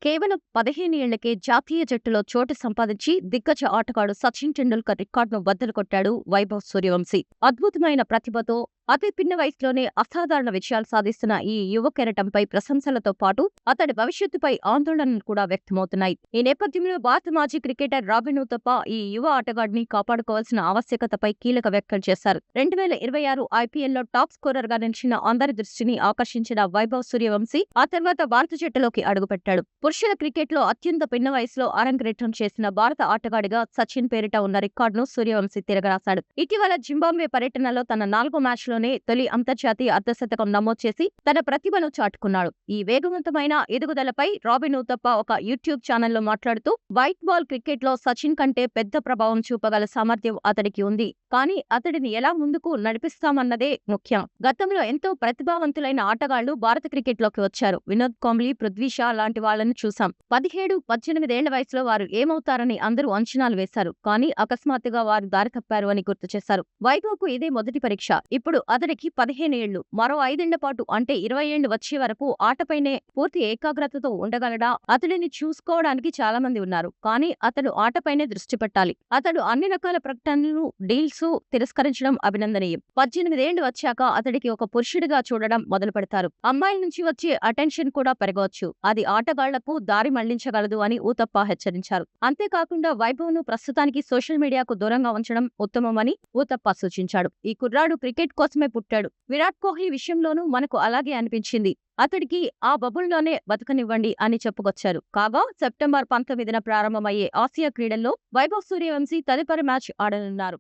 కేవలం 15 ఏళ్లకే జాతీయ జట్టులో చోటు సంపాదించి దిగ్గజ ఆటగాడు సచిన్ టెండూల్కర్ రికార్డును బద్దలు కొట్టాడు వైభవ్ సూర్యవంశీ. అద్భుతమైన ప్రతిభతో అతి పిన్న వయసులోనే అసాధారణ విజయాలు సాధిస్తున్న ఈ యువ కెరటంపై ప్రశంసలతో పాటు అతడి భవిష్యత్తుపై ఆందోళనలు కూడా వ్యక్తమవుతున్నాయి. ఈ నేపథ్యంలో భారత మాజీ క్రికెటర్ రాబిన్ ఉతప్ప ఈ యువ ఆటగాడిని కాపాడుకోవాల్సిన ఆవశ్యకతపై కీలక వ్యాఖ్యలు చేశారు. 2026 ఐపీఎల్లో టాప్ స్కోరర్ గా నిలిచిన అందరి దృష్టిని ఆకర్షించిన వైభవ్ సూర్యవంశీ ఆ తర్వాత భారత జట్టులోకి అడుగుపెట్టాడు. పురుషుల క్రికెట్లో అత్యంత పిన్న వయసులో అరంగేట్రం చేసిన భారత ఆటగాడిగా సచిన్ పేరిట ఉన్న రికార్డును సూర్యవంశీ తిరగరాశాడు. ఇటీవల జింబాబ్వే పర్యటనలో తన 4వ మ్యాచ్లోనే తొలి అంతర్జాతీయ అర్ధశతకం నమోదు చేసి తన ప్రతిభను చాటుకున్నాడు. ఈ వేగవంతమైన ఎదుగుదలపై రాబిన్ ఉతప్ప ఒక యూట్యూబ్ ఛానల్లో మాట్లాడుతూ వైట్ బాల్ క్రికెట్లో సచిన్ కంటే పెద్ద ప్రభావం చూపగల సామర్థ్యం అతడికి ఉంది. కానీ అతడిని ఎలా ముందుకు నడిపిస్తామన్నదే ముఖ్యం. గతంలో ఎంతో ప్రతిభావంతులైన ఆటగాళ్లు భారత క్రికెట్లోకి వచ్చారు. వినోద్ కాంబ్లీ, పృథ్వీ షా లాంటి వాళ్లను చూశాం. 17-18 ఏళ్ల వయసులో వారు ఏమవుతారని అందరూ అంచనాలు వేశారు. కానీ అకస్మాత్తుగా వారు దారి తప్పారు అని గుర్తు చేశారు. వైభవ్ కు ఇదే మొదటి పరీక్ష. ఇప్పుడు అతడికి 15 ఏళ్లు. మరో 5 ఏళ్ల పాటు అంటే 20 ఏళ్లు వచ్చే వరకు ఆటపైనే పూర్తి ఏకాగ్రతతో ఉండగలడా? అతడిని చూసుకోవడానికి చాలా మంది ఉన్నారు. కానీ అతడు ఆటపైనే దృష్టి పెట్టాలి. అతడు అన్ని రకాల ప్రకటనలు, డీల్స్ తిరస్కరించడం అభినందనీయం. 18 ఏళ్లు వచ్చాక అతడికి ఒక పురుషుడిగా చూడడం మొదలు పెడతారు. అమ్మాయిల నుంచి వచ్చే అటెన్షన్ కూడా పెరగవచ్చు. అది ఆటగాళ్లకు దారి మళ్లించగలదు అని ఊతప్ప హెచ్చరించారు. అంతేకాకుండా వైభవ్ ను ప్రస్తుతానికి సోషల్ మీడియాకు దూరంగా ఉంచడం ఉత్తమమని ఊతప్ప సూచించాడు. ఈ కుర్రాడు క్రికెట్ కోసమే పుట్టాడు. విరాట్ కోహ్లీ విషయంలోనూ మనకు అలాగే అనిపించింది. అతడికి ఆ బబుల్లోనే బతకనివ్వండి అని చెప్పుకొచ్చారు. కాగా సెప్టెంబర్ 19న ప్రారంభమయ్యే ఆసియా క్రీడల్లో వైభవ్ సూర్యవంశీ తదుపరి మ్యాచ్ ఆడనున్నారు.